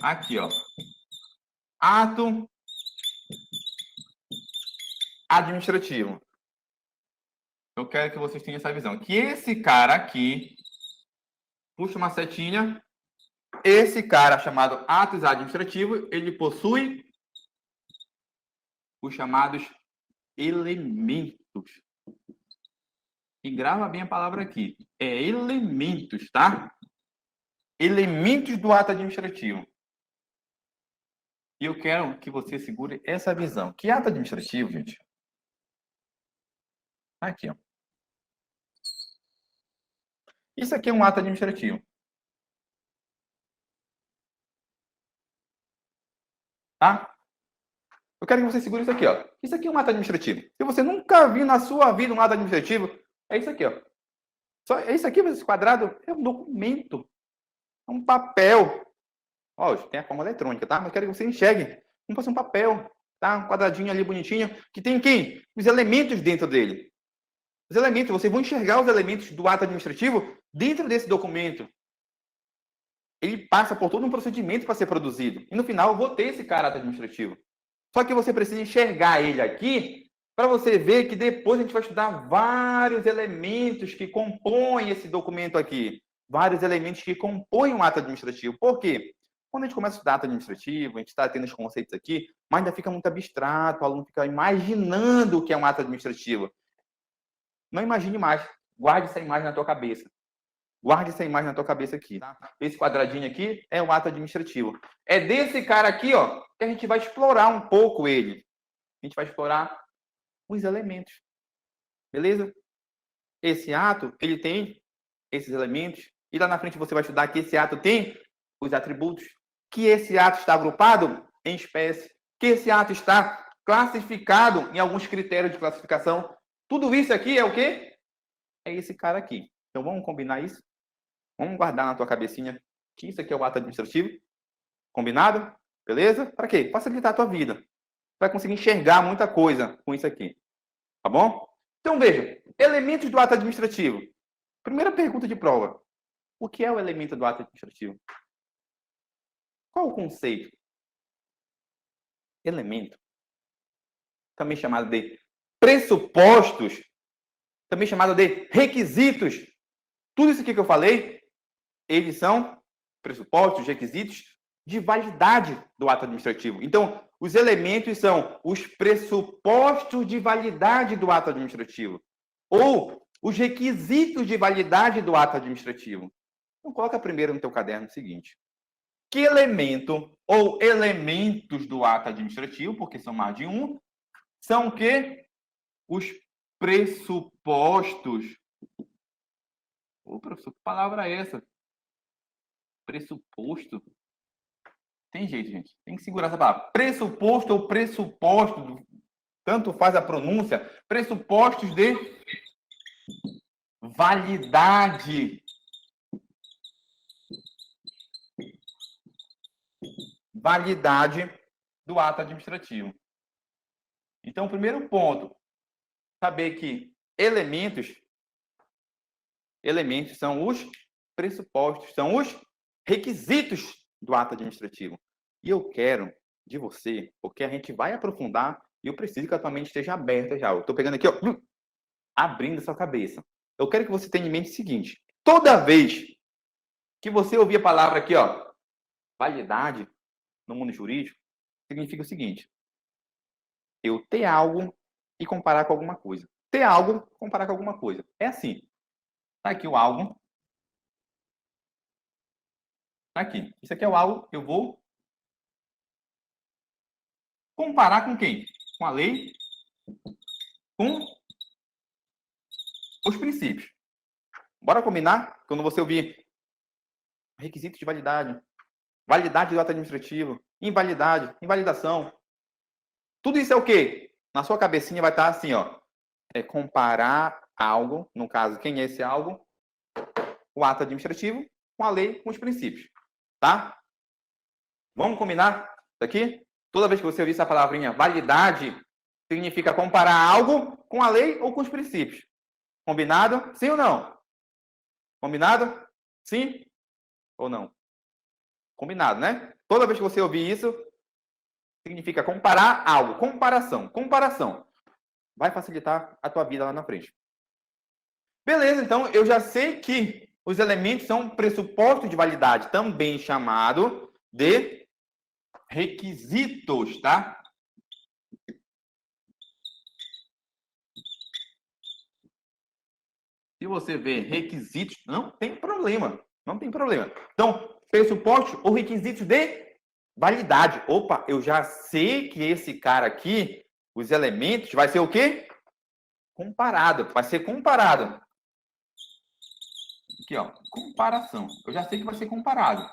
Aqui, ó. Ato administrativo. Eu quero que vocês tenham essa visão. Que esse cara aqui, puxa uma setinha, esse cara chamado atos administrativos, ele possui os chamados elementos. E grava bem a palavra aqui. É elementos, tá? Elementos do ato administrativo. E eu quero que você segure essa visão. Que ato administrativo, gente? Aqui, ó. Isso aqui é um ato administrativo. Tá? Eu quero que você segure isso aqui, ó. Isso aqui é um ato administrativo. Se você nunca viu na sua vida um ato administrativo, é isso aqui, ó. É isso aqui, esse quadrado é um documento. É um papel. Ó, tem a forma eletrônica, tá? Mas eu quero que você enxergue como fosse um papel, tá? Um quadradinho ali bonitinho, que tem quem? Os elementos dentro dele. Os elementos, vocês vão enxergar os elementos do ato administrativo dentro desse documento. Ele passa por todo um procedimento para ser produzido. E no final eu vou ter esse caráter administrativo. Só que você precisa enxergar ele aqui para você ver que depois a gente vai estudar vários elementos que compõem esse documento aqui. Vários elementos que compõem um ato administrativo. Por quê? Quando a gente começa a estudar ato administrativo, a gente está tendo os conceitos aqui, mas ainda fica muito abstrato, o aluno fica imaginando o que é um ato administrativo. Não imagine mais. Guarde essa imagem na tua cabeça. Guarde essa imagem na tua cabeça aqui. Tá? Esse quadradinho aqui é um ato administrativo. É desse cara aqui, ó, que a gente vai explorar um pouco ele. A gente vai explorar os elementos. Beleza? Esse ato, ele tem esses elementos. E lá na frente você vai estudar que esse ato tem os atributos. Que esse ato está agrupado em espécie. Que esse ato está classificado em alguns critérios de classificação. Tudo isso aqui é o quê? É esse cara aqui. Então vamos combinar isso? Vamos guardar na tua cabecinha que isso aqui é o ato administrativo. Combinado? Beleza? Para quê? Facilitar a tua vida. Vai conseguir enxergar muita coisa com isso aqui. Tá bom? Então veja, elementos do ato administrativo. Primeira pergunta de prova. O que é o elemento do ato administrativo? Qual o conceito? Elemento, também chamado de pressupostos, também chamado de requisitos. Tudo isso aqui que eu falei, eles são pressupostos, requisitos de validade do ato administrativo. Então, os elementos são os pressupostos de validade do ato administrativo ou os requisitos de validade do ato administrativo. Então, coloca primeiro no teu caderno o seguinte. Que elemento ou elementos do ato administrativo, porque são mais de um, são o quê? Os pressupostos. Ô, professor, que palavra é essa? Pressuposto? Tem jeito, gente. Tem que segurar essa palavra. Pressuposto ou pressuposto, tanto faz a pronúncia, pressupostos de validade. Validade do ato administrativo. Então, o primeiro ponto, saber que elementos são os pressupostos, são os requisitos do ato administrativo. E eu quero de você, porque a gente vai aprofundar e eu preciso que a tua mente esteja aberta já. Eu estou pegando aqui, ó, abrindo a sua cabeça. Eu quero que você tenha em mente o seguinte: toda vez que você ouvir a palavra aqui, ó, validade no mundo jurídico, significa o seguinte: eu ter algo e comparar com alguma coisa. Ter algo, comparar com alguma coisa. É assim. Tá aqui o algo. Tá aqui. Isso aqui é o algo. Eu vou comparar com quem? Com a lei, com os princípios. Bora combinar? Quando você ouvir requisitos de validade, validade do ato administrativo, invalidade, invalidação. Tudo isso é o quê? Na sua cabecinha vai estar assim, ó. É comparar algo, no caso, quem é esse algo? O ato administrativo com a lei, com os princípios. Tá? Vamos combinar isso aqui? Toda vez que você ouvir essa palavrinha validade, significa comparar algo com a lei ou com os princípios. Combinado? Sim ou não? Combinado? Sim ou não? Combinado, né? Toda vez que você ouvir isso, significa comparar algo. Comparação. Comparação. Vai facilitar a tua vida lá na frente. Beleza, então eu já sei que os elementos são pressupostos de validade, também chamado de requisitos, tá? Se você vê requisitos, não tem problema. Não tem problema. Então, pressupostos ou requisitos de validade. Opa, eu já sei que esse cara aqui, os elementos, vai ser o quê? Comparado. Vai ser comparado. Aqui, ó. Comparação. Eu já sei que vai ser comparado.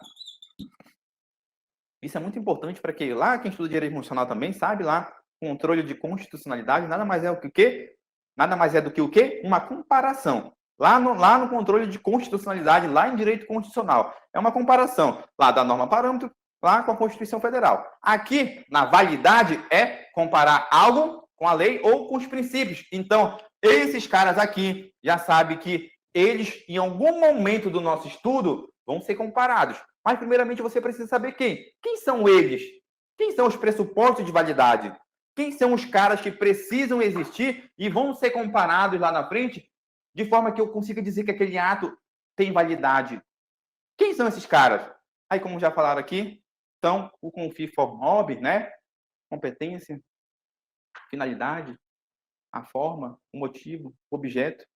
Isso é muito importante para que lá quem estuda direito emocional também sabe lá, controle de constitucionalidade nada mais é o que quê? Nada mais é do que o quê? Uma comparação. Lá no controle de constitucionalidade, lá em direito constitucional, é uma comparação lá da norma parâmetro, lá com a Constituição Federal. Aqui, na validade, é comparar algo com a lei ou com os princípios. Então, esses caras aqui já sabem que eles, em algum momento do nosso estudo, vão ser comparados. Mas, primeiramente, você precisa saber quem. Quem são eles? Quem são os pressupostos de validade? Quem são os caras que precisam existir e vão ser comparados lá na frente, de forma que eu consiga dizer que aquele ato tem validade? Quem são esses caras? Aí, como já falaram aqui, são o confir for mob, né? Competência, finalidade, a forma, o motivo, o objeto.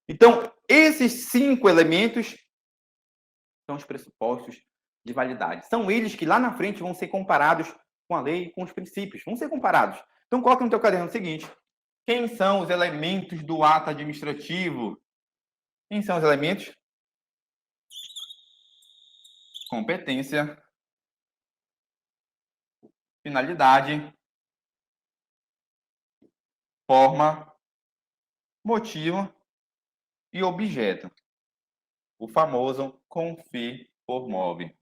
Então, esses 5 elementos são os pressupostos de validade. São eles que lá na frente vão ser comparados com a lei e com os princípios. Vão ser comparados. Então, coloca no teu caderno o seguinte. Quem são os elementos do ato administrativo? Quem são os elementos? Competência, finalidade, forma, motivo e objeto. O famoso confir for mob.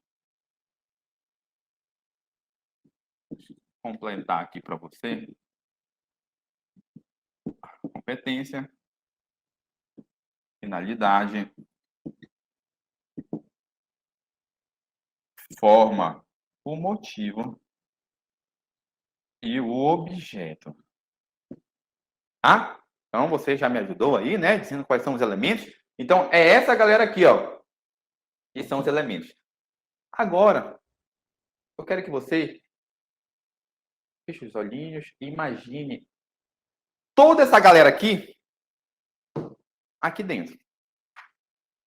Deixa eu completar aqui para você. Competência, finalidade, forma, o motivo e o objeto. Tá? Então, você já me ajudou aí, né? Dizendo quais são os elementos. Então, é essa galera aqui, ó. Que são os elementos. Agora, eu quero que você feche os olhinhos e imagine toda essa galera aqui dentro.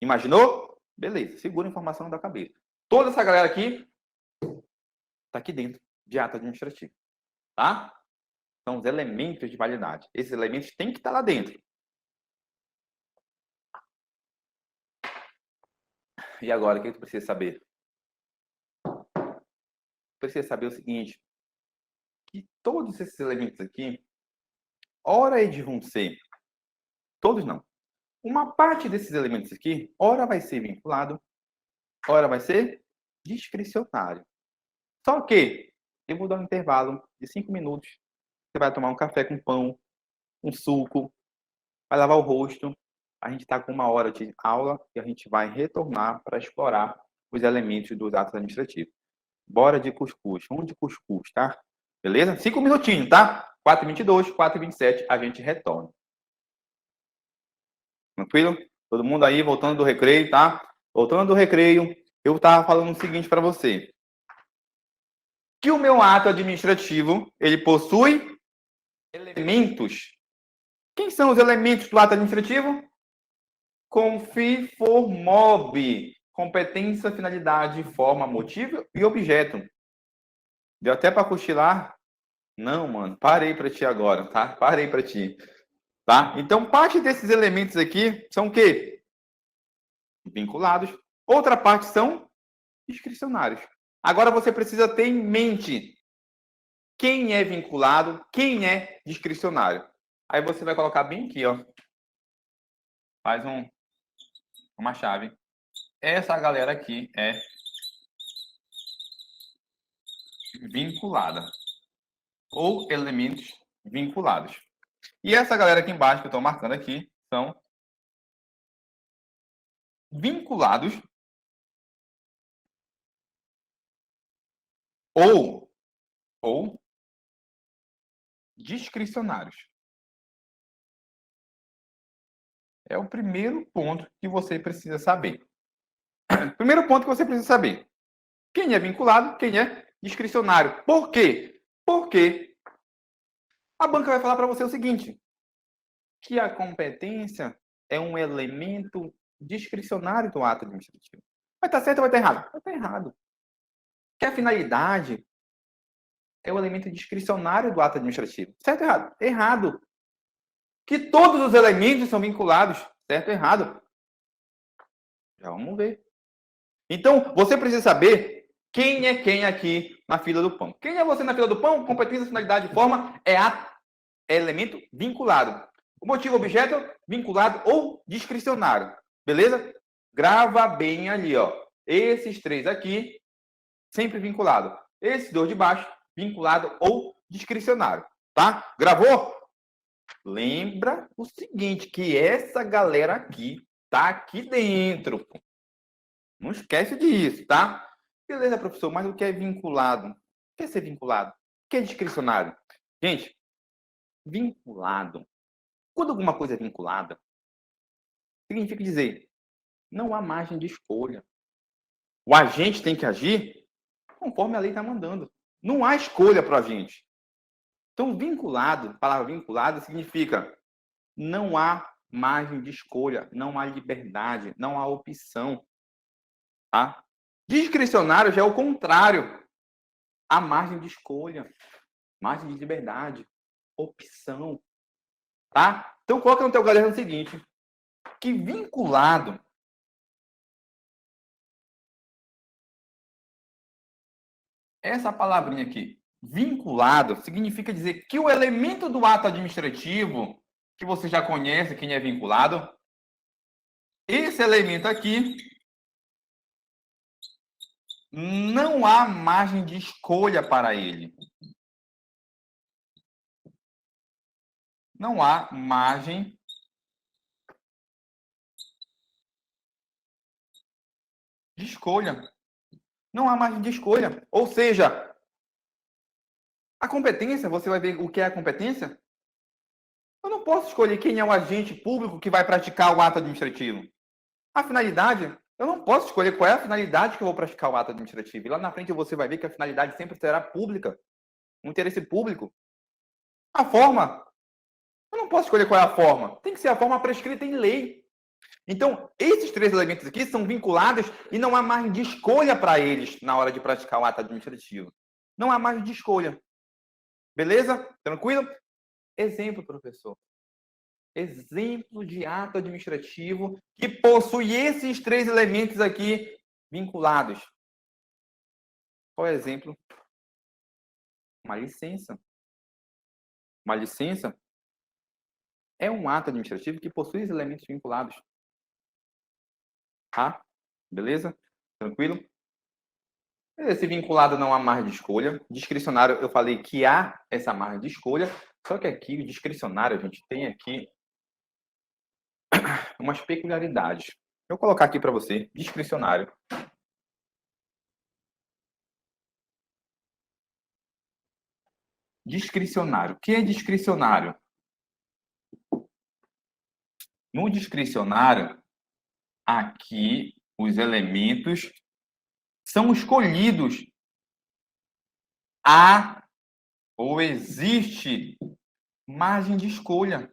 Imaginou? Beleza, segura a informação da cabeça. Toda essa galera aqui está aqui dentro de ato administrativo. Tá? São os elementos de validade. Esses elementos têm que estar lá dentro. E agora, o que tu precisa saber? Precisa saber o seguinte, que todos esses elementos aqui, ora eles vão ser, todos não, uma parte desses elementos aqui, ora vai ser vinculado, ora vai ser discricionário. Só que eu vou dar um intervalo de 5 minutos, você vai tomar um café com pão, um suco, vai lavar o rosto, a gente está com 1 hora de aula e a gente vai retornar para explorar os elementos dos atos administrativos. Bora de cuscuz. Vamos de cuscuz, tá? Beleza? 5 minutinhos, tá? 4h22, 4h27, a gente retorna. Tranquilo? Todo mundo aí, voltando do recreio, tá? Voltando do recreio, eu tava falando o seguinte para você. Que o meu ato administrativo, ele possui elementos. Quem são os elementos do ato administrativo? Confir for mob. Competência, finalidade, forma, motivo e objeto. Deu até para cochilar? Não, mano. Parei para ti agora, tá? Parei para ti. Tá? Então, parte desses elementos aqui são o quê? Vinculados. Outra parte são discricionários. Agora você precisa ter em mente quem é vinculado, quem é discricionário. Aí você vai colocar bem aqui, ó. Faz uma chave. Essa galera aqui é vinculada. Ou elementos vinculados. E essa galera aqui embaixo que eu estou marcando aqui são vinculados ou discricionários. É o primeiro ponto que você precisa saber. Primeiro ponto que você precisa saber. Quem é vinculado, quem é discricionário. Por quê? Porque a banca vai falar para você o seguinte, que a competência é um elemento discricionário do ato administrativo. Vai estar certo ou vai estar errado? Vai estar errado. Que a finalidade é o elemento discricionário do ato administrativo. Certo ou errado? Errado. Que todos os elementos são vinculados. Certo ou errado? Já vamos ver. Então, você precisa saber quem é quem aqui na fila do pão. Quem é você na fila do pão? Competência, finalidade e forma é elemento vinculado. O motivo, objeto, vinculado ou discricionário. Beleza? Grava bem ali, ó. Esses três aqui, sempre vinculado. Esses dois de baixo, vinculado ou discricionário. Tá? Gravou? Lembra o seguinte, que essa galera aqui tá aqui dentro. Não esquece disso, tá? Beleza, professor, mas o que é vinculado? O que é ser vinculado? O que é discricionário? Gente, vinculado. Quando alguma coisa é vinculada, significa dizer, não há margem de escolha. O agente tem que agir conforme a lei está mandando. Não há escolha para o agente. Então, vinculado, a palavra vinculado significa não há margem de escolha, não há liberdade, não há opção. Tá? Discricionário já é o contrário. Há margem de escolha, margem de liberdade, opção. Tá? Então, coloca no teu caderno o seguinte, que vinculado essa palavrinha aqui, vinculado, significa dizer que o elemento do ato administrativo, que você já conhece, quem é vinculado, esse elemento aqui, não há margem de escolha para ele. Não há margem de escolha. Não há margem de escolha. Ou seja, a competência, você vai ver o que é a competência? Eu não posso escolher quem é o agente público que vai praticar o ato administrativo. A finalidade, eu não posso escolher qual é a finalidade que eu vou praticar o ato administrativo. E lá na frente você vai ver que a finalidade sempre será pública, um interesse público. A forma, eu não posso escolher qual é a forma. Tem que ser a forma prescrita em lei. Então, esses três elementos aqui são vinculados e não há margem de escolha para eles na hora de praticar o ato administrativo. Não há margem de escolha. Beleza? Tranquilo? Exemplo, professor. Exemplo de ato administrativo que possui esses três elementos aqui vinculados. Qual é o exemplo? Uma licença. Uma licença é um ato administrativo que possui os elementos vinculados. Tá? Beleza? Tranquilo? Esse vinculado não há margem de escolha. Discricionário, eu falei que há essa margem de escolha. Só que aqui, o discricionário, a gente tem aqui umas peculiaridades. Eu vou colocar aqui para você, discricionário. Discricionário. O que é discricionário? No discricionário, aqui os elementos são escolhidos. Há ou existe margem de escolha.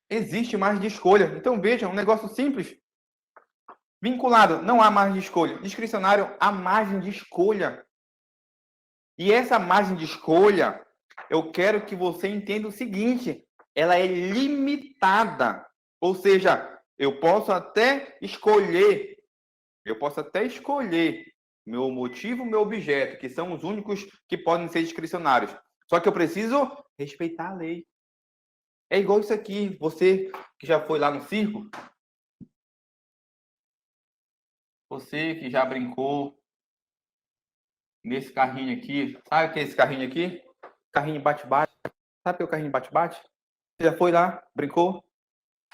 Existe margem de escolha. Então, veja, um negócio simples. Vinculado, não há margem de escolha. Discricionário, há margem de escolha. E essa margem de escolha, eu quero que você entenda o seguinte, ela é limitada. Ou seja, eu posso até escolher meu motivo, meu objeto, que são os únicos que podem ser discricionários. Só que eu preciso respeitar a lei. É igual isso aqui, você que já foi lá no circo, você que já brincou nesse carrinho aqui, sabe o que é esse carrinho aqui? Carrinho bate-bate. Sabe o que é o carrinho bate-bate? Você já foi lá? Brincou?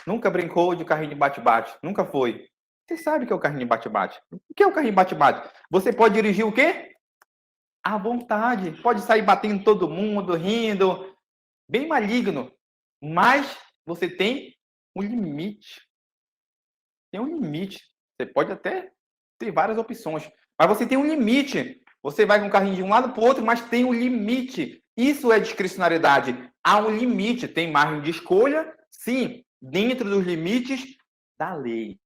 Nunca brincou de carrinho de bate-bate? Nunca foi? Você sabe o que é o carrinho de bate-bate? O que é o carrinho de bate-bate? Você pode dirigir o quê? À vontade. Pode sair batendo em todo mundo, rindo, bem maligno. Mas você tem um limite. Tem um limite. Você pode até ter várias opções, mas você tem um limite. Você vai com o carrinho de um lado para o outro, mas tem um limite. Isso é discricionariedade. Há um limite. Tem margem de escolha, sim, dentro dos limites da lei.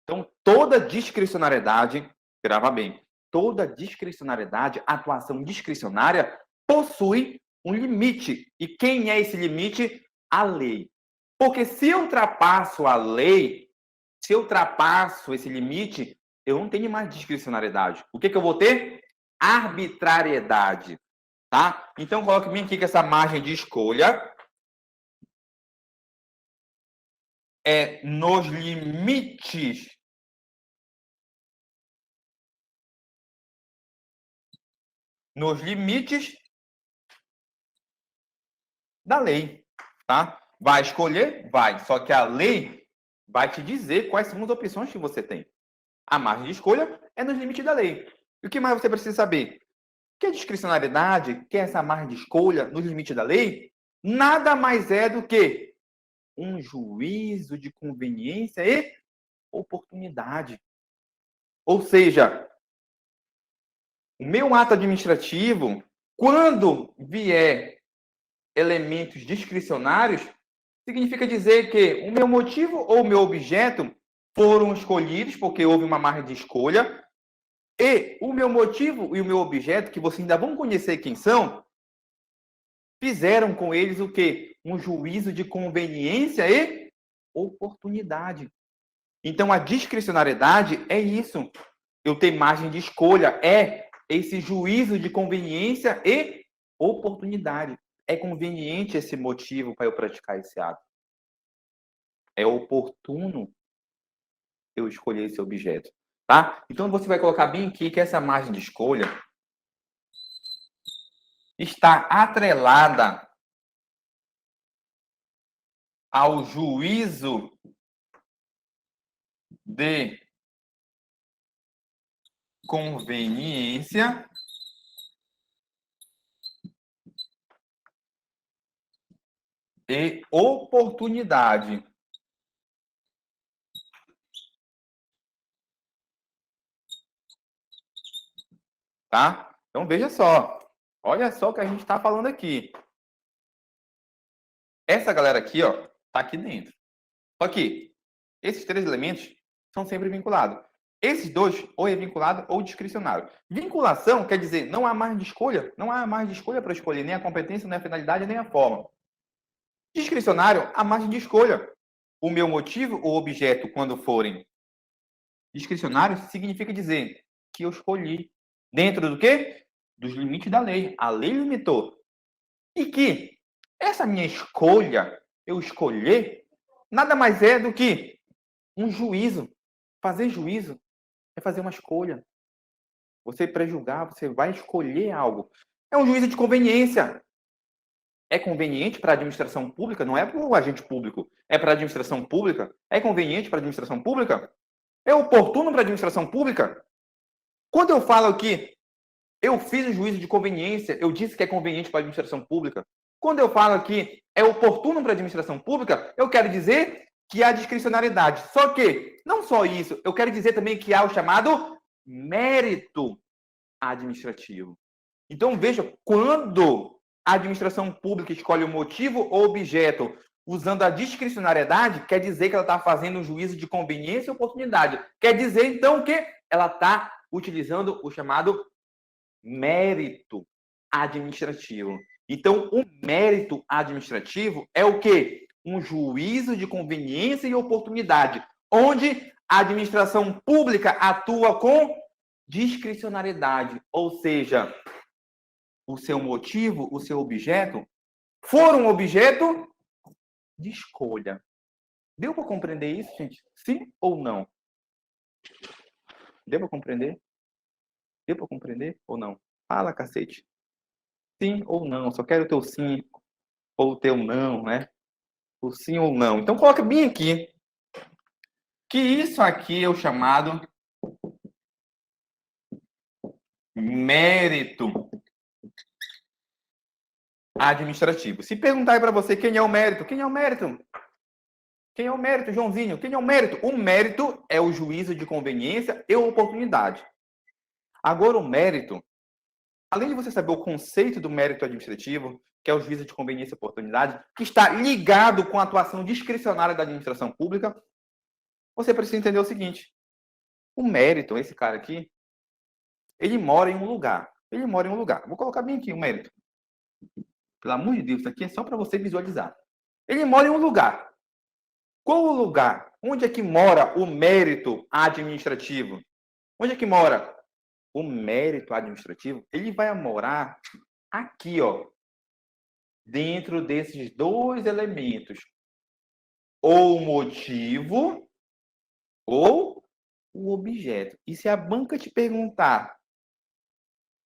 Então, toda discricionariedade, grava bem, toda discricionariedade, atuação discricionária, possui um limite. E quem é esse limite? A lei. Porque se eu ultrapasso a lei, se eu ultrapasso esse limite, eu não tenho mais discricionariedade. O que eu vou ter? Arbitrariedade. Tá? Então, coloque bem aqui que essa margem de escolha é nos limites da lei, tá? Vai escolher? Vai. Só que a lei vai te dizer quais são as opções que você tem. A margem de escolha é nos limites da lei. E o que mais você precisa saber? Que a discricionariedade, que é essa margem de escolha nos limites da lei, nada mais é do que um juízo de conveniência e oportunidade. Ou seja, o meu ato administrativo, quando vier elementos discricionários, significa dizer que o meu motivo ou o meu objeto foram escolhidos porque houve uma margem de escolha e o meu motivo e o meu objeto, que vocês ainda vão conhecer quem são, fizeram com eles o quê? Um juízo de conveniência e oportunidade. Então, a discricionariedade é isso. Eu tenho margem de escolha, é esse juízo de conveniência e oportunidade. É conveniente esse motivo para eu praticar esse ato. É oportuno eu escolher esse objeto, tá? Então você vai colocar bem aqui que essa margem de escolha está atrelada ao juízo de conveniência e oportunidade. Tá? Então veja só. Olha só o que a gente está falando aqui. Essa galera aqui, ó, tá aqui dentro. Só que esses três elementos são sempre vinculados. Esses dois, ou é vinculado ou discricionário. Vinculação quer dizer não há margem de escolha. Não há margem de escolha para escolher nem a competência, nem a finalidade, nem a forma. Discricionário, há margem de escolha. O meu motivo ou objeto, quando forem discricionários, significa dizer que eu escolhi. Dentro do quê? Dos limites da lei. A lei limitou. E que essa minha escolha, eu escolher, nada mais é do que um juízo. Fazer juízo é fazer uma escolha. Você prejulgar, você vai escolher algo. É um juízo de conveniência. É conveniente para a administração pública? Não é para o agente público. É para a administração pública? É conveniente para a administração pública? É oportuno para a administração pública? Quando eu falo que eu fiz o juízo de conveniência, eu disse que é conveniente para a administração pública. Quando eu falo que é oportuno para a administração pública, eu quero dizer que há discricionariedade. Só que, não só isso, eu quero dizer também que há o chamado mérito administrativo. Então, veja, quando a administração pública escolhe o motivo ou objeto usando a discricionariedade, quer dizer que ela está fazendo um juízo de conveniência e oportunidade. Quer dizer, então, que ela está utilizando o chamado mérito administrativo. Então, o mérito administrativo é o quê? Um juízo de conveniência e oportunidade, onde a administração pública atua com discricionariedade, ou seja, o seu motivo, o seu objeto, for um objeto de escolha. Deu para compreender isso, gente? Sim ou não? Deu para compreender? Deu para compreender ou não? Fala, cacete. Sim ou não? Só quero o teu sim ou o teu não, né? O sim ou não. Então, coloca bem aqui que isso aqui é o chamado mérito administrativo. Se perguntar aí para você quem é o mérito, quem é o mérito? Quem é o mérito, Joãozinho? Quem é o mérito? O mérito é o juízo de conveniência e oportunidade. Agora, o mérito, além de você saber o conceito do mérito administrativo, que é o juízo de conveniência e oportunidade, que está ligado com a atuação discricionária da administração pública, você precisa entender o seguinte: o mérito, esse cara aqui, ele mora em um lugar. Ele mora em um lugar. Vou colocar bem aqui o mérito. Pelo amor de Deus, isso aqui é só para você visualizar. Ele mora em um lugar. Qual o lugar? Onde é que mora o mérito administrativo? Onde é que mora? O mérito administrativo, ele vai morar aqui, ó, dentro desses dois elementos. Ou o motivo, ou o objeto. E se a banca te perguntar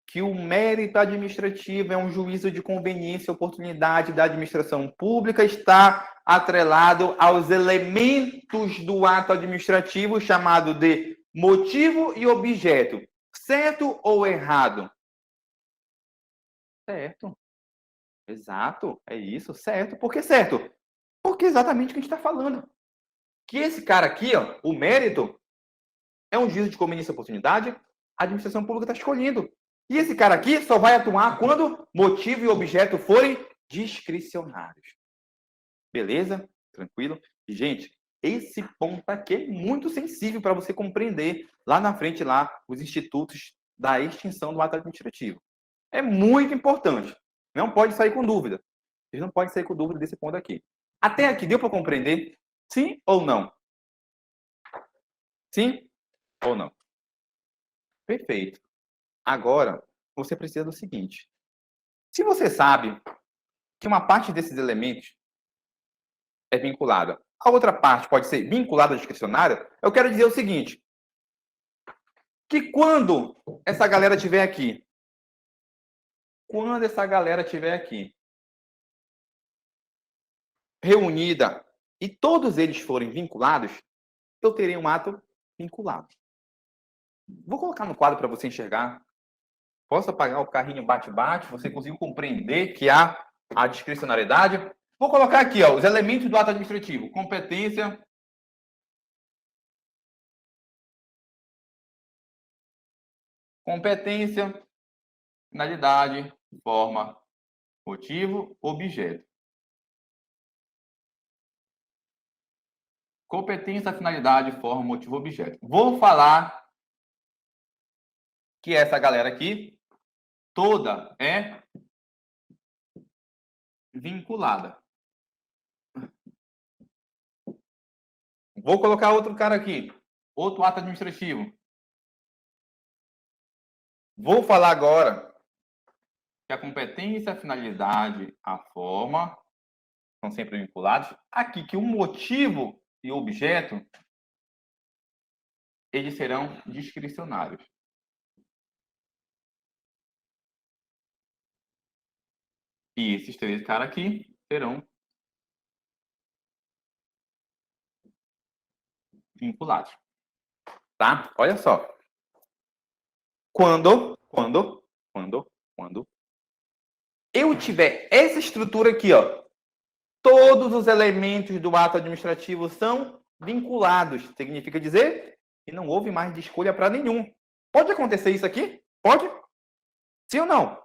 que o mérito administrativo é um juízo de conveniência e oportunidade da administração pública, está atrelado aos elementos do ato administrativo chamado de motivo e objeto. Certo ou errado? Certo. Exato. É isso, certo. Por que certo? Porque é exatamente o que a gente está falando. Que esse cara aqui, ó, o mérito, é um juízo de conveniência e oportunidade, a administração pública está escolhendo. E esse cara aqui só vai atuar quando motivo e objeto forem discricionários. Beleza? Tranquilo? E, gente, esse ponto aqui é muito sensível para você compreender lá na frente, lá, os institutos da extinção do ato administrativo. É muito importante. Não pode sair com dúvida. Vocês não podem sair com dúvida desse ponto aqui. Até aqui, deu para compreender? Sim ou não? Sim ou não? Perfeito. Agora, você precisa do seguinte. Se você sabe que uma parte desses elementos é vinculada, a outra parte pode ser vinculada à discricionária, eu quero dizer o seguinte, que quando essa galera estiver aqui, reunida, e todos eles forem vinculados, eu terei um ato vinculado. Vou colocar no quadro para você enxergar. Posso apagar o carrinho bate-bate? Você conseguiu compreender que há a discricionariedade? Vou colocar aqui, ó, os elementos do ato administrativo. Competência. Competência, finalidade, forma, motivo, objeto. Competência, finalidade, forma, motivo, objeto. Vou falar que essa galera aqui toda é vinculada. Vou colocar outro cara aqui, outro ato administrativo. Vou falar agora que a competência, a finalidade, a forma são sempre vinculados. Aqui que o motivo e o objeto eles serão discricionários. E esses três caras aqui serão vinculados. Tá? Olha só. Quando eu tiver essa estrutura aqui, ó, todos os elementos do ato administrativo são vinculados. Significa dizer que não houve mais de escolha para nenhum. Pode acontecer isso aqui? Pode? Sim ou não?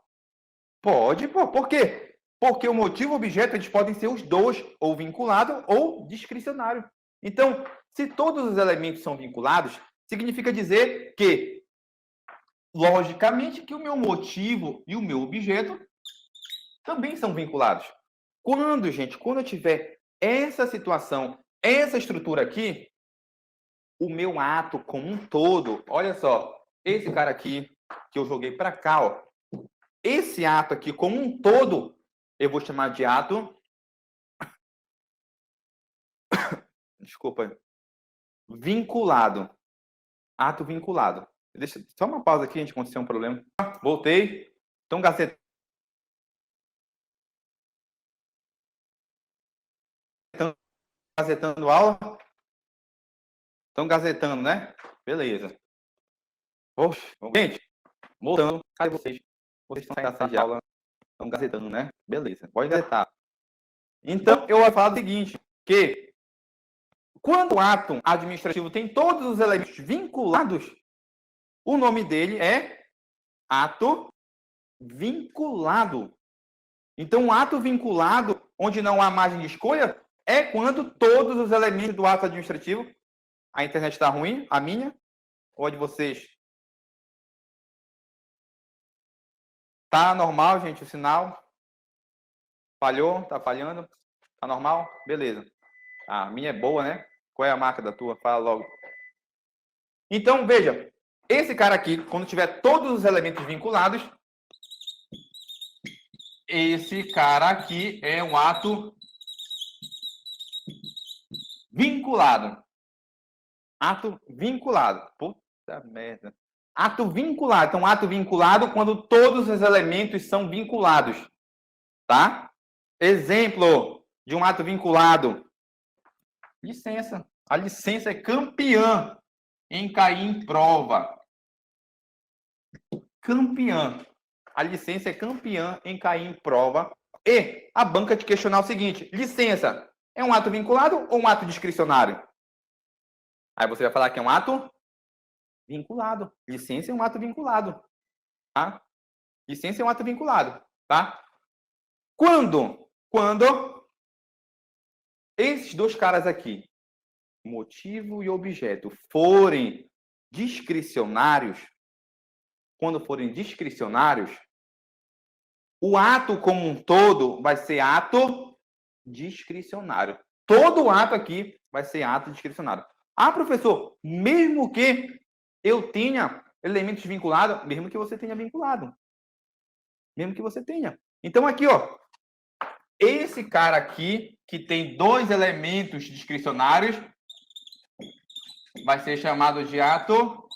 Pode, pô. Por quê? Porque o motivo e o objeto eles podem ser os dois, ou vinculado ou discricionário. Então, se todos os elementos são vinculados, significa dizer que, logicamente, que o meu motivo e o meu objeto também são vinculados. Quando, gente, quando eu tiver essa situação, essa estrutura aqui, o meu ato como um todo, olha só, esse cara aqui que eu joguei para cá, ó, esse ato aqui como um todo, eu vou chamar de ato, desculpa, vinculado. Ato vinculado. Deixa só uma pausa aqui, a gente aconteceu um problema. Voltei. Então, gacetando gazetando aula? Estão gazetando, né? Beleza. Oxe, gente, voltando. Cadê vocês? Vocês estão saindo de aula, estão gazetando, né? Beleza, pode gazetar. Então, eu falo o seguinte, que quando o ato administrativo tem todos os elementos vinculados, o nome dele é ato vinculado. Então, um ato vinculado, onde não há margem de escolha, é quando todos os elementos do ato administrativo... A internet está ruim? A minha? Ou a de vocês? Tá normal, gente, o sinal? Falhou? Tá falhando? Tá normal? Beleza. A minha é boa, né? Qual é a marca da tua? Fala logo. Então, veja. Esse cara aqui, quando tiver todos os elementos vinculados, esse cara aqui é um ato vinculado. Ato vinculado. Puta merda. Ato vinculado. Então, ato vinculado quando todos os elementos são vinculados. Tá? Exemplo de um ato vinculado. Licença. A licença é campeã em cair em prova. Campeã. A licença é campeã em cair em prova. E a banca te questionar o seguinte: licença é um ato vinculado ou um ato discricionário? Aí você vai falar que é um ato vinculado. Licença é um ato vinculado. Tá? Licença é um ato vinculado. Tá? Quando esses dois caras aqui, motivo e objeto, forem discricionários, quando forem discricionários, o ato como um todo vai ser ato discricionário. Todo ato aqui vai ser ato discricionário. Ah, professor, mesmo que eu tenha elementos vinculados, mesmo que você tenha vinculado. Mesmo que você tenha. Então, aqui, ó, esse cara aqui, que tem dois elementos discricionários, vai ser chamado de ato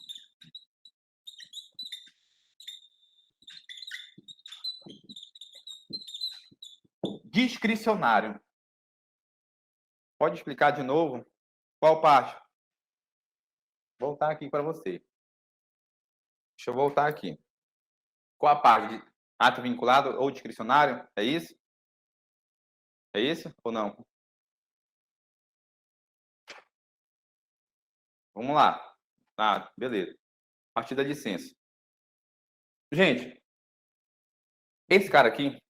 discricionário. Pode explicar de novo? Qual parte? Vou voltar aqui para você. Deixa eu voltar aqui. Qual a parte? Ato vinculado ou discricionário? É isso? É isso ou não? Vamos lá. Ah, beleza. A partir da licença. Gente, esse cara aqui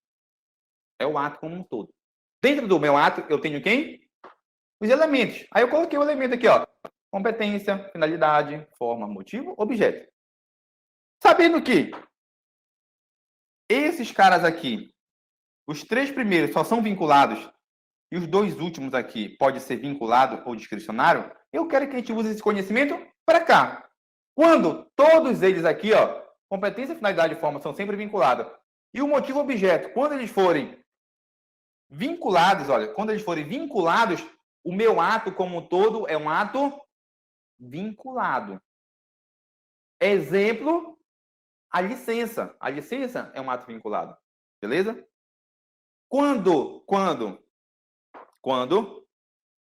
é o ato como um todo. Dentro do meu ato, eu tenho quem? Os elementos. Aí eu coloquei o elemento aqui, ó. Competência, finalidade, forma, motivo, objeto. Sabendo que esses caras aqui, os três primeiros só são vinculados e os dois últimos aqui pode ser vinculado ou discricionário, eu quero que a gente use esse conhecimento para cá. Quando todos eles aqui, ó, competência, finalidade e forma são sempre vinculados, e o motivo objeto, quando eles forem vinculados, olha, quando eles forem vinculados, o meu ato como um todo é um ato vinculado. Exemplo, a licença. A licença é um ato vinculado. Beleza? Quando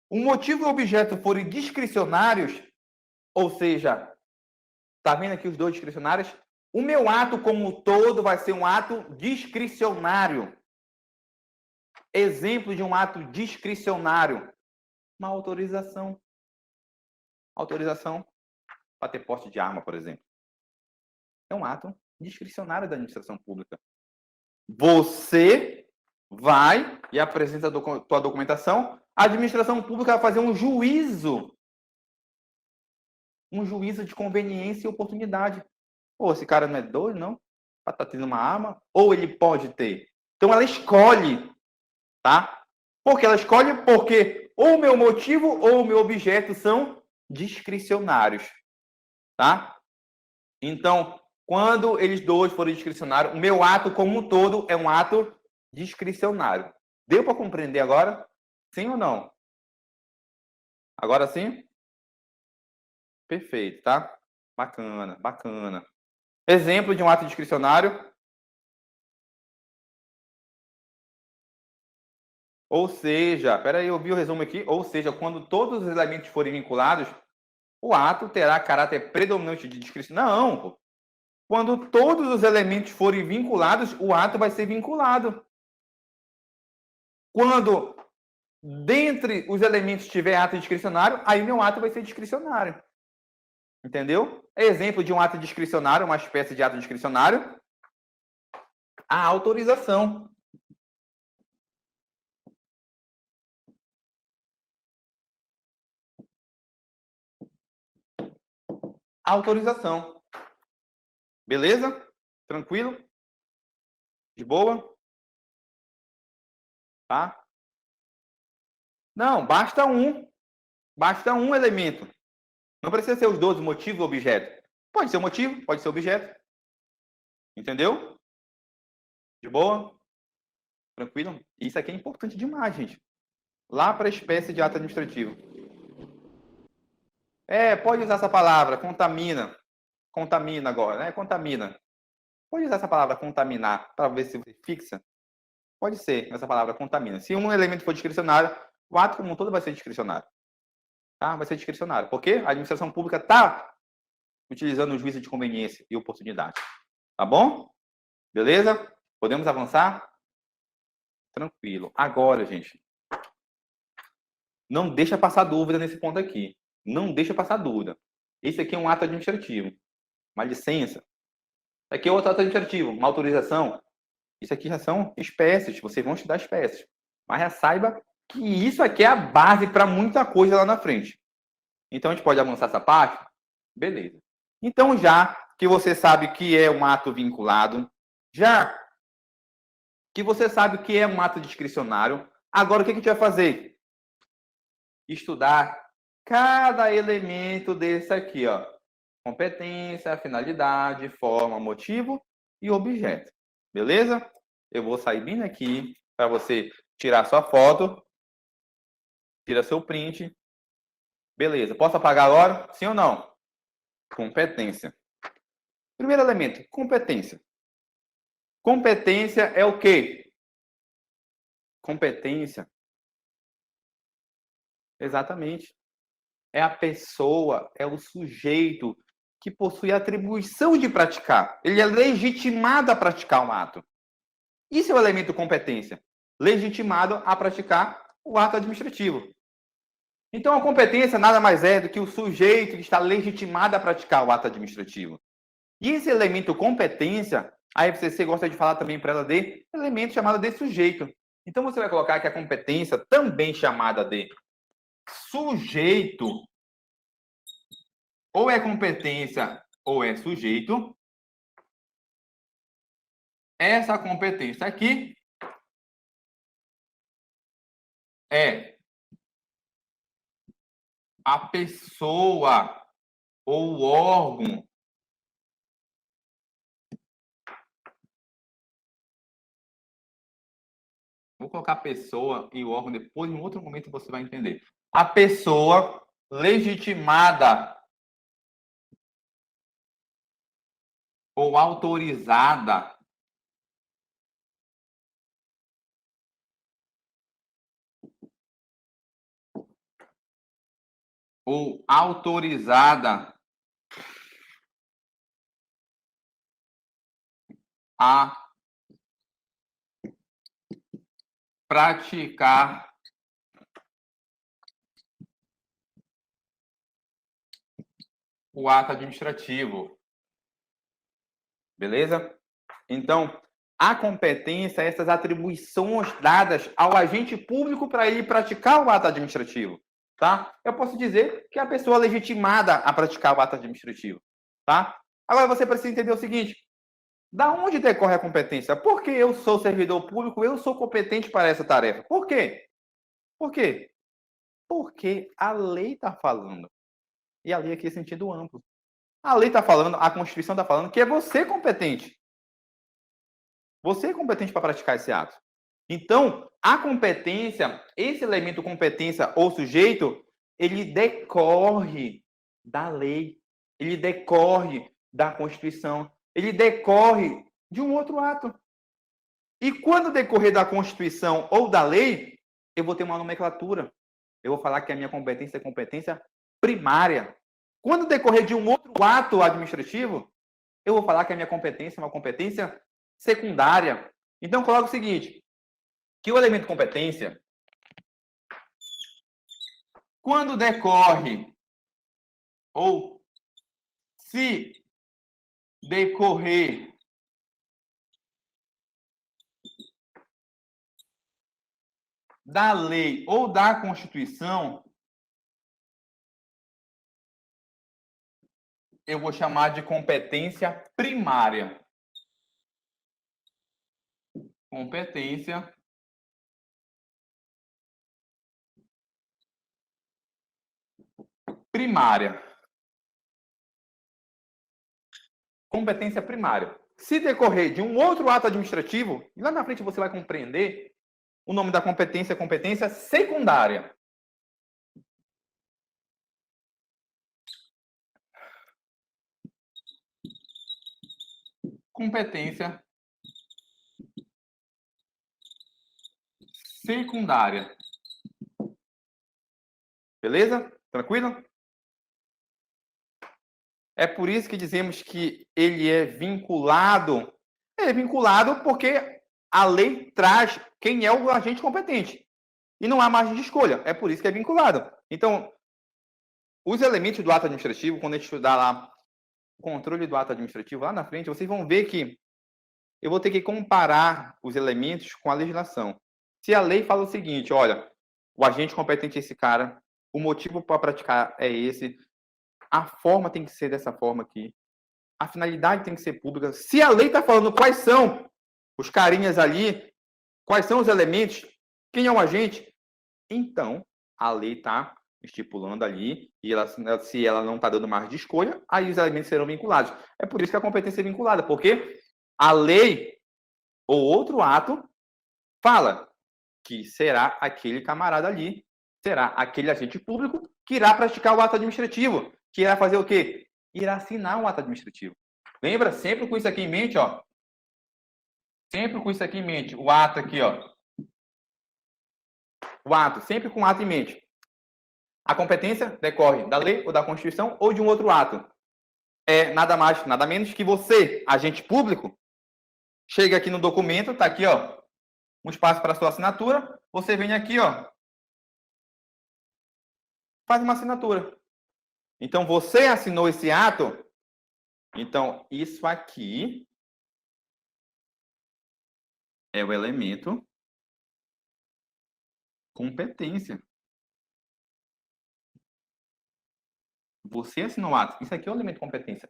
o motivo e o objeto forem discricionários, ou seja, tá vendo aqui os dois discricionários? O meu ato como um todo vai ser um ato discricionário. Exemplo de um ato discricionário. Uma autorização. Autorização para ter porte de arma, por exemplo. É um ato discricionário da administração pública. Você vai e apresenta a tua documentação, a administração pública vai fazer um juízo de conveniência e oportunidade. Ou esse cara não é doido, não? Para estar tendo uma arma? Ou ele pode ter? Então ela escolhe, tá? Porque ela escolhe porque ou o meu motivo ou o meu objeto são discricionários, tá? Então, quando eles dois forem discricionários, o meu ato como um todo é um ato discricionário. Deu para compreender agora? Sim ou não? Agora sim? Perfeito, tá? Bacana, bacana. Exemplo de um ato discricionário. Ou seja, peraí, eu vi o resumo aqui. Ou seja, quando todos os elementos forem vinculados, o ato terá caráter predominante de descrição. Não, pô. Quando todos os elementos forem vinculados, o ato vai ser vinculado. Quando dentre os elementos tiver ato discricionário, aí meu ato vai ser discricionário. Entendeu? Exemplo de um ato discricionário, uma espécie de ato discricionário, a autorização. Autorização. Beleza? Tranquilo? De boa? Tá? Não, basta um. Basta um elemento. Não precisa ser os 12 motivos do objeto. Pode ser o motivo, pode ser o objeto. Entendeu? De boa? Tranquilo? Isso aqui é importante demais, gente. Lá para a espécie de ato administrativo. Pode usar essa palavra, contamina. Contamina agora, né? Contamina. Pode usar essa palavra contaminar para ver se você fixa. Pode ser essa palavra contamina. Se um elemento for discricionário, o ato como um todo vai ser discricionário. Tá? Vai ser discricionário. Porque a administração pública está utilizando o juízo de conveniência e oportunidade. Tá bom? Beleza? Podemos avançar? Tranquilo. Agora, gente, não deixa passar dúvida nesse ponto aqui. Não deixa passar dúvida. Esse aqui é um ato administrativo. Uma licença. Aqui é outro ato administrativo. Uma autorização. Isso aqui já são espécies. Vocês vão estudar espécies. Mas já saiba que isso aqui é a base para muita coisa lá na frente. Então, a gente pode avançar essa parte? Beleza. Então, já que você sabe que é um ato vinculado, já que você sabe que é um ato discricionário, agora o que a gente vai fazer? Estudar cada elemento desse aqui, ó. Competência, finalidade, forma, motivo e objeto. Beleza? Eu vou sair bem aqui para você tirar sua foto. Tira seu print. Beleza. Posso apagar agora? Sim ou não? Competência. Primeiro elemento, competência. Competência é o quê? Competência. Exatamente. É a pessoa, é o sujeito que possui a atribuição de praticar. Ele é legitimado a praticar um ato. Isso é o elemento competência. Legitimado a praticar o ato administrativo. Então, a competência nada mais é do que o sujeito que está legitimado a praticar o ato administrativo. E esse elemento competência, a FCC gosta de falar também para ela de elemento chamado de sujeito. Então, você vai colocar que a competência, também chamada de sujeito, ou é competência ou é sujeito. Essa competência aqui é a pessoa ou o órgão vou colocar pessoa e o órgão depois, em outro momento você vai entender. A pessoa legitimada ou autorizada a praticar o ato administrativo. Beleza? Então, a competência é essas atribuições dadas ao agente público para ele praticar o ato administrativo. Tá? Eu posso dizer que é a pessoa legitimada a praticar o ato administrativo. Tá? Agora, você precisa entender o seguinte. Da onde decorre a competência? Porque eu sou servidor público, eu sou competente para essa tarefa. Por quê? Por quê? Porque a lei está falando. E a lei aqui é sentido amplo. A lei está falando, a Constituição está falando que é você competente. Você é competente para praticar esse ato. Então, a competência, esse elemento competência ou sujeito, ele decorre da lei, ele decorre da Constituição, ele decorre de um outro ato. E quando decorrer da Constituição ou da lei, eu vou ter uma nomenclatura. Eu vou falar que a minha competência é competência primária. Quando decorrer de um outro ato administrativo, eu vou falar que a minha competência é uma competência secundária. Então, coloca o seguinte, que o elemento competência, quando decorre, ou se decorrer da lei ou da Constituição, eu vou chamar de competência primária. Competência primária. Competência primária. Se decorrer de um outro ato administrativo, lá na frente você vai compreender, o nome da competência é competência secundária. Competência secundária. Beleza? Tranquilo? É por isso que dizemos que ele é vinculado. É vinculado porque a lei traz quem é o agente competente. E não há margem de escolha. É por isso que é vinculado. Então, os elementos do ato administrativo, quando a gente estudar lá o controle do ato administrativo, lá na frente, vocês vão ver que eu vou ter que comparar os elementos com a legislação. Se a lei fala o seguinte, olha, o agente competente é esse cara, o motivo para praticar é esse, a forma tem que ser dessa forma aqui, a finalidade tem que ser pública. Se a lei está falando quais são os carinhas ali, quais são os elementos, quem é o agente, então a lei está estipulando ali, e ela, se ela não está dando margem de escolha, aí os elementos serão vinculados. É por isso que a competência é vinculada, porque a lei ou outro ato fala que será aquele camarada ali, será aquele agente público que irá praticar o ato administrativo, que irá fazer o quê? Irá assinar o ato administrativo. Lembra? Sempre com isso aqui em mente, ó. Sempre com isso aqui em mente. O ato aqui, ó. O ato, sempre com o ato em mente. A competência decorre da lei ou da Constituição ou de um outro ato. É nada mais, nada menos que você, agente público, chega aqui no documento, tá aqui, ó, um espaço para sua assinatura, você vem aqui, ó, faz uma assinatura. Então, você assinou esse ato, então, isso aqui é o elemento competência. Você assinou o ato. Isso aqui é o elemento competência.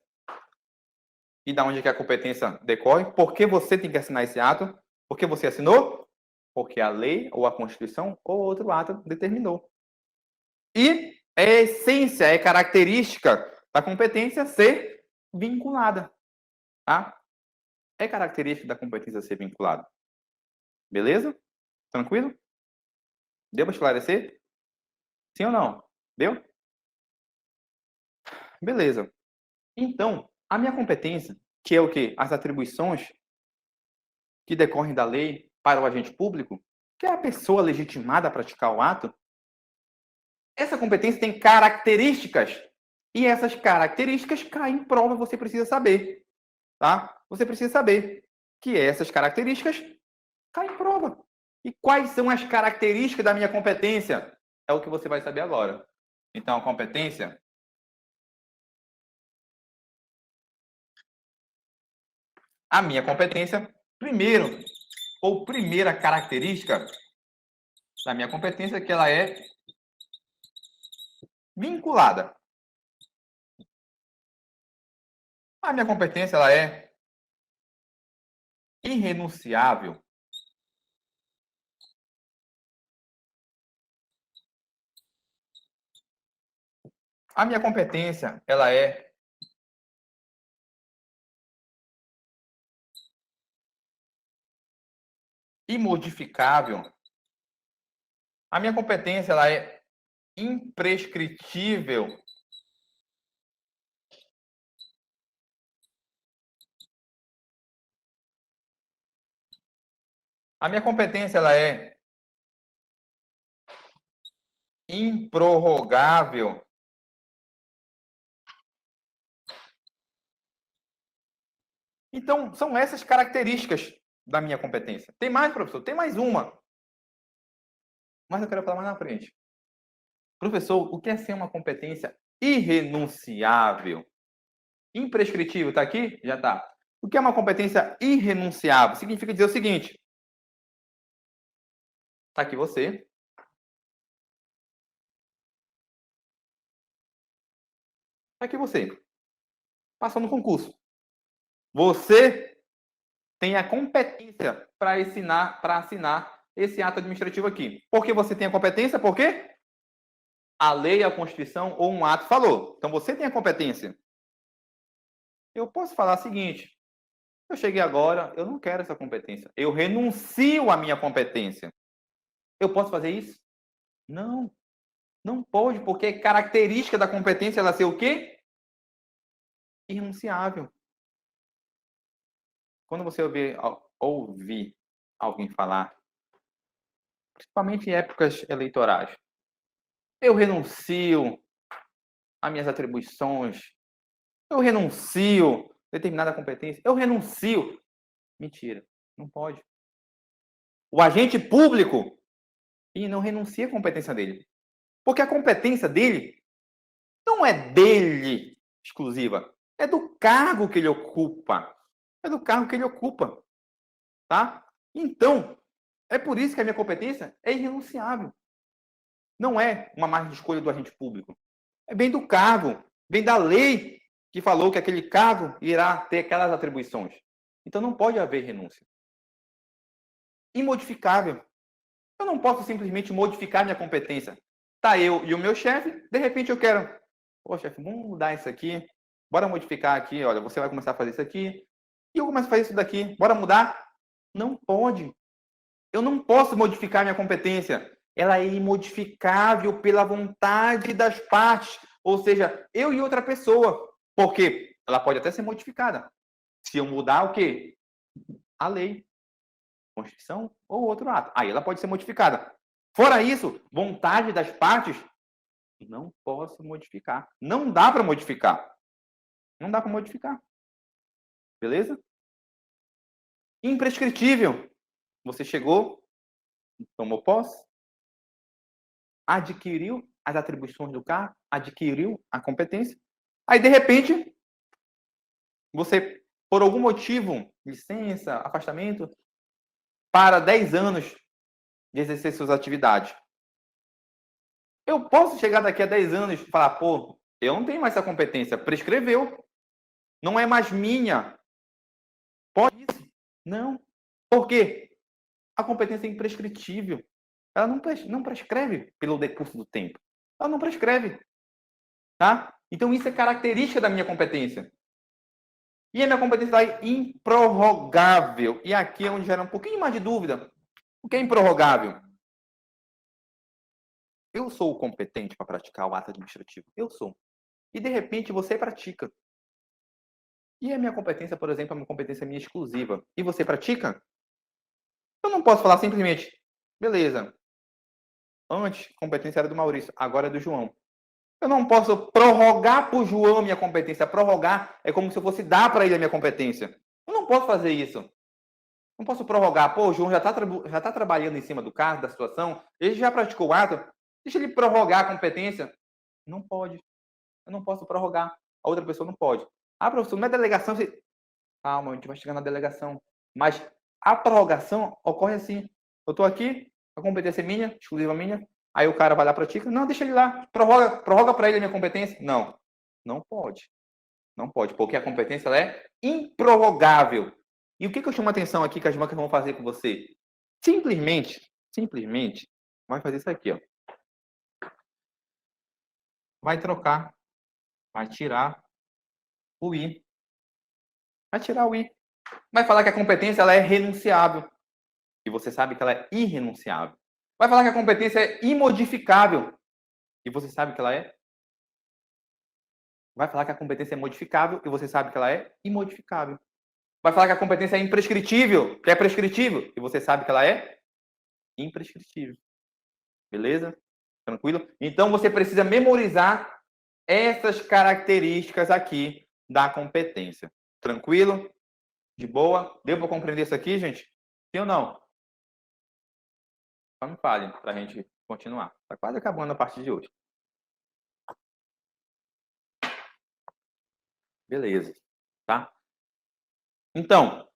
E da onde é que a competência decorre? Por que você tem que assinar esse ato? Por que você assinou? Porque a lei, ou a Constituição, ou outro ato determinou. E é essência, é característica da competência ser vinculada. Tá? É característica da competência ser vinculada. Beleza? Tranquilo? Deu para esclarecer? Sim ou não? Deu? Beleza. Então, a minha competência, que é o quê? As atribuições que decorrem da lei para o agente público, que é a pessoa legitimada a praticar o ato, essa competência tem características. E essas características caem em prova, você precisa saber. Tá? Você precisa saber que essas características caem em prova. E quais são as características da minha competência? É o que você vai saber agora. Então, a competência a minha competência, primeiro, ou primeira característica da minha competência é que ela é vinculada. A minha competência ela é irrenunciável. A minha competência ela é imodificável. A minha competência ela é imprescritível. A minha competência ela é improrrogável. Então, são essas características da minha competência. Tem mais, professor? Tem mais uma. Mas eu quero falar mais na frente. Professor, o que é ser uma competência irrenunciável? Imprescritível, está aqui? Já está. O que é uma competência irrenunciável? Significa dizer o seguinte. Está aqui você. Está aqui você. Passou no concurso. Você tem a competência para assinar esse ato administrativo aqui. Por que você tem a competência? Por quê? A lei, a Constituição ou um ato falou. Então você tem a competência. Eu posso falar o seguinte: eu cheguei agora, eu não quero essa competência. Eu renuncio à minha competência. Eu posso fazer isso? Não. Não pode, porque é característica da competência ela ser o quê? Irrenunciável. Quando você ouvir alguém falar, principalmente em épocas eleitorais, eu renuncio às minhas atribuições, eu renuncio a determinada competência, eu renuncio. Mentira, não pode. O agente público não renuncia à competência dele. Porque a competência dele não é dele exclusiva, é do cargo que ele ocupa. É do cargo que ele ocupa. Tá? Então, é por isso que a minha competência é irrenunciável. Não é uma margem de escolha do agente público. É bem do cargo, bem da lei que falou que aquele cargo irá ter aquelas atribuições. Então não pode haver renúncia. Imodificável. Eu não posso simplesmente modificar minha competência. Tá eu e o meu chefe, de repente eu quero, pô, chefe, vamos mudar isso aqui, bora modificar aqui, olha, você vai começar a fazer isso aqui, e eu começo a fazer isso daqui, bora mudar? Não pode. Eu não posso modificar minha competência. Ela é imodificável pela vontade das partes, ou seja, eu e outra pessoa. Porque ela pode até ser modificada. Se eu mudar o quê? A lei, Constituição ou outro ato. Aí ela pode ser modificada. Fora isso, vontade das partes, não posso modificar. Não dá para modificar. Não dá para modificar. Beleza? Imprescritível. Você chegou, tomou posse, adquiriu as atribuições do cargo, adquiriu a competência. Aí, de repente, você, por algum motivo, licença, afastamento, para 10 anos de exercer suas atividades. Eu posso chegar daqui a 10 anos e falar, pô, eu não tenho mais essa competência, prescreveu, não é mais minha. Pode isso? Não. Por quê? A competência é imprescritível. Ela não prescreve pelo decurso do tempo. Ela não prescreve. Tá? Então, isso é característica da minha competência. E a minha competência é improrrogável. E aqui é onde gera um pouquinho mais de dúvida. O que é improrrogável? Eu sou competente para praticar o ato administrativo. Eu sou. E, de repente, você pratica. E a minha competência, por exemplo, é uma competência minha exclusiva. E você pratica? Eu não posso falar simplesmente, beleza, antes a competência era do Maurício, agora é do João. Eu não posso prorrogar para o João a minha competência. Prorrogar é como se eu fosse dar para ele a minha competência. Eu não posso fazer isso. Não posso prorrogar. Pô, o João já tá trabalhando em cima do caso, da situação. Ele já praticou o ato. Deixa ele prorrogar a competência. Não pode. Eu não posso prorrogar. A outra pessoa não pode. Ah, professor, não é delegação. Você... Calma, a gente vai chegar na delegação. Mas a prorrogação ocorre assim. Eu estou aqui, a competência é minha, exclusiva minha. Aí o cara vai lá, pratica. Não, deixa ele lá. Prorroga para ele a minha competência. Não. Não pode. Não pode, porque a competência ela é improrrogável. E o que eu chamo a atenção aqui que as bancas vão fazer com você? Simplesmente, vai fazer isso aqui, ó. Vai trocar, vai tirar o i. Vai tirar o i. Vai falar que a competência ela é renunciável. E você sabe que ela é irrenunciável. Vai falar que a competência é imodificável. E você sabe que ela é? Vai falar que a competência é modificável. E você sabe que ela é imodificável. Vai falar que a competência é imprescritível, que é prescritível. E você sabe que ela é imprescritível. Beleza? Tranquilo? Então, você precisa memorizar essas características aqui da competência. Tranquilo? De boa? Deu para compreender isso aqui, gente? Sim ou não? Só me fale para a gente continuar. Está quase acabando a parte de hoje. Beleza. Tá? Então,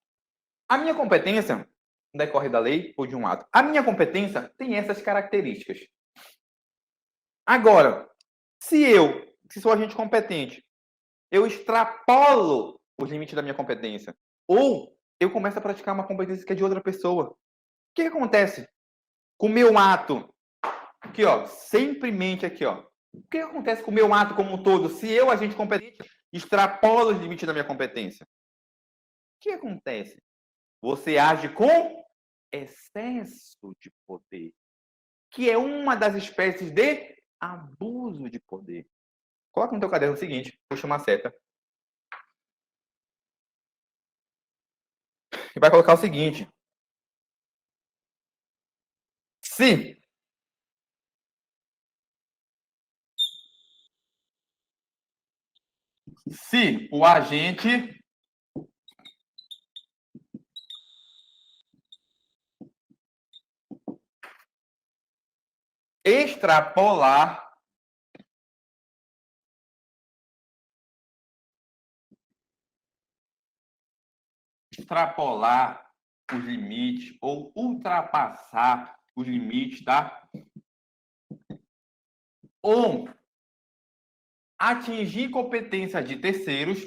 a minha competência decorre da lei ou de um ato. A minha competência tem essas características. Agora, se sou agente competente, eu extrapolo os limites da minha competência, ou eu começo a praticar uma competência que é de outra pessoa, o que acontece com o meu ato? Aqui, ó, sempre mente aqui, ó. O que acontece com o meu ato como um todo, se eu, agente competente, extrapolo os limites da minha competência? O que acontece? Você age com excesso de poder, que é uma das espécies de abuso de poder. Coloca no teu caderno o seguinte, puxa uma seta. E vai colocar o seguinte. Se o agente extrapolar os limites ou ultrapassar os limites, tá? Ou atingir competência de terceiros,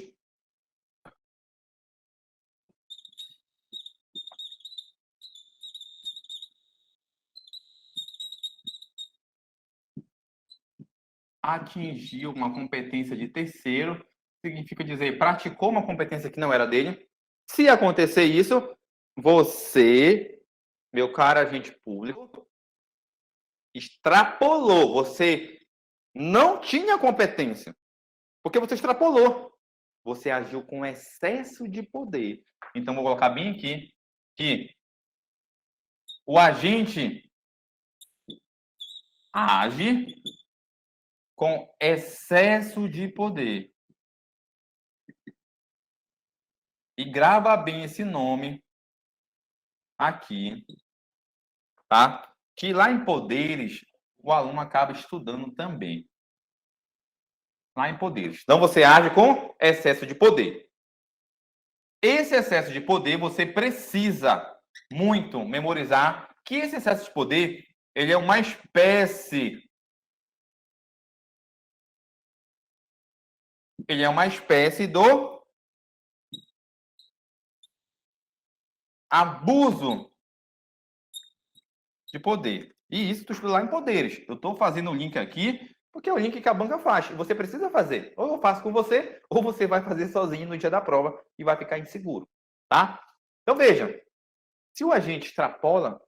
atingir uma competência de terceiro significa dizer, praticou uma competência que não era dele. Se acontecer isso, você, meu caro agente público, extrapolou. Você não tinha competência, porque você extrapolou. Você agiu com excesso de poder. Então, vou colocar bem aqui que o agente age com excesso de poder. E grava bem esse nome aqui, tá? Que lá em poderes, o aluno acaba estudando também. Lá em poderes. Então, você age com excesso de poder. Esse excesso de poder, você precisa muito memorizar que esse excesso de poder, ele é uma espécie do abuso de poder. E isso tu estuda lá em poderes. Eu estou fazendo o link aqui, porque é o link que a banca faz. Você precisa fazer. Ou eu faço com você, ou você vai fazer sozinho no dia da prova e vai ficar inseguro. Tá? Então, veja. Se o agente extrapola,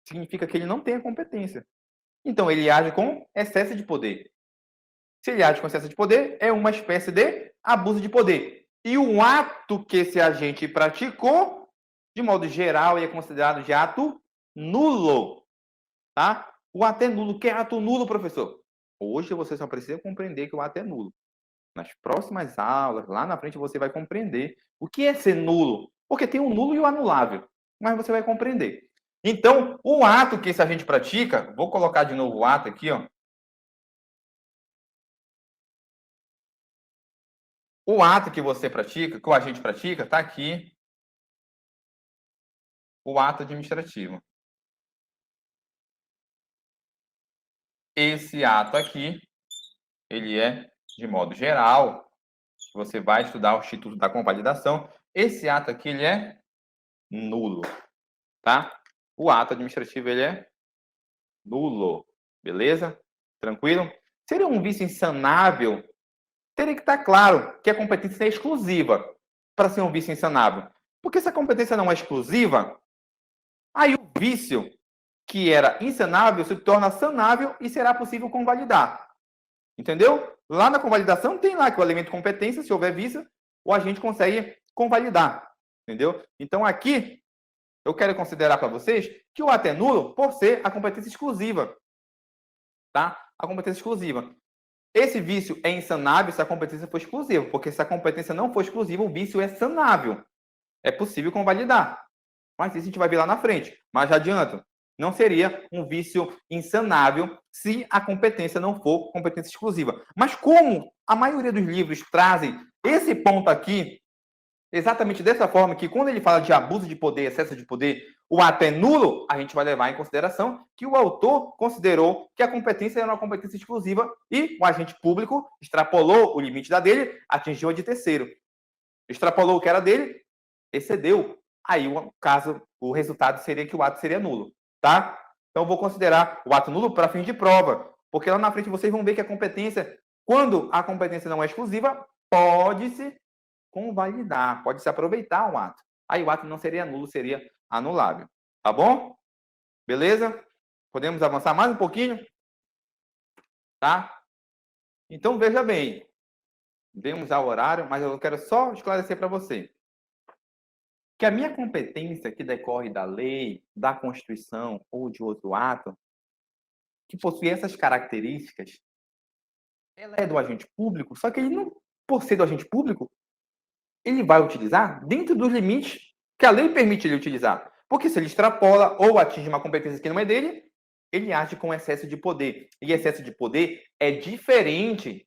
significa que ele não tem a competência. Então, ele age com excesso de poder. Se ele age com excesso de poder, é uma espécie de abuso de poder. E o ato que esse agente praticou, de modo geral, é considerado de ato nulo. Tá? O ato é nulo. O que é ato nulo, professor? Hoje você só precisa compreender que o ato é nulo. Nas próximas aulas, lá na frente, você vai compreender o que é ser nulo. Porque tem o nulo e o anulável. Mas você vai compreender. Então, o ato que esse agente pratica, vou colocar de novo o ato aqui, ó. O ato que você pratica, que o agente pratica, está aqui. O ato administrativo. Esse ato aqui, ele é, de modo geral, você vai estudar o Instituto da Convalidação. Esse ato aqui, ele é nulo, tá? O ato administrativo, ele é nulo, beleza? Tranquilo? Seria um vício insanável? Teria que estar claro que a competência é exclusiva para ser um vício insanável. Porque se a competência não é exclusiva, aí o vício que era insanável se torna sanável e será possível convalidar. Entendeu? Lá na convalidação tem lá que o elemento competência, se houver vício, o agente consegue convalidar. Entendeu? Então aqui eu quero considerar para vocês que o ato é nulo por ser a competência exclusiva. tá? A competência exclusiva. Esse vício é insanável se a competência for exclusiva, porque se a competência não for exclusiva, o vício é sanável. É possível convalidar. Mas isso a gente vai ver lá na frente. Mas já adianto, não seria um vício insanável se a competência não for competência exclusiva. Mas como a maioria dos livros trazem esse ponto aqui, exatamente dessa forma, que quando ele fala de abuso de poder, excesso de poder, o ato é nulo, a gente vai levar em consideração que o autor considerou que a competência era uma competência exclusiva e o agente público extrapolou o limite da dele, atingiu a de terceiro. Extrapolou o que era dele, excedeu. Aí, o resultado seria que o ato seria nulo, tá? Então, eu vou considerar o ato nulo para fins de prova, porque lá na frente vocês vão ver que a competência, quando a competência não é exclusiva, pode-se convalidar, pode-se aproveitar o ato. Aí o ato não seria nulo, seria anulável. Tá bom? Beleza? Podemos avançar mais um pouquinho? Tá? Então, veja bem. Vemos ao horário, mas eu quero só esclarecer para você que a minha competência que decorre da lei, da Constituição ou de outro ato, que possui essas características, ela é do agente público, só que ele não, por ser do agente público, ele vai utilizar dentro dos limites que a lei permite ele utilizar. Porque se ele extrapola ou atinge uma competência que não é dele, ele age com excesso de poder. E excesso de poder é diferente,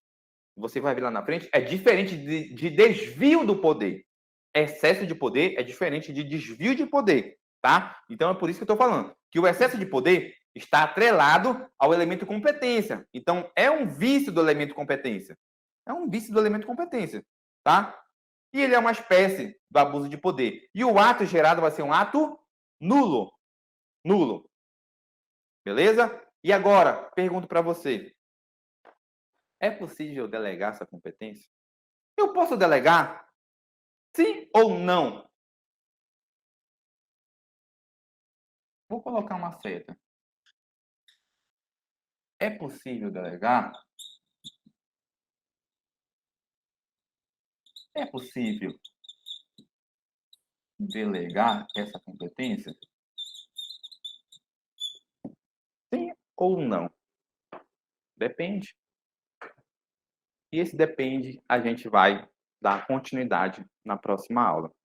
você vai ver lá na frente, é diferente de desvio do poder. Excesso de poder é diferente de desvio de poder, tá? Então é por isso que eu estou falando que o excesso de poder está atrelado ao elemento competência. Então é um vício do elemento competência. É um vício do elemento competência, tá? E ele é uma espécie do abuso de poder. E o ato gerado vai ser um ato nulo. Nulo. Beleza? E agora, pergunto para você: é possível delegar essa competência? Eu posso delegar? Sim ou não? Vou colocar uma seta. É possível delegar? É possível delegar essa competência? Sim ou não? Depende. E esse depende, a gente vai dar continuidade na próxima aula.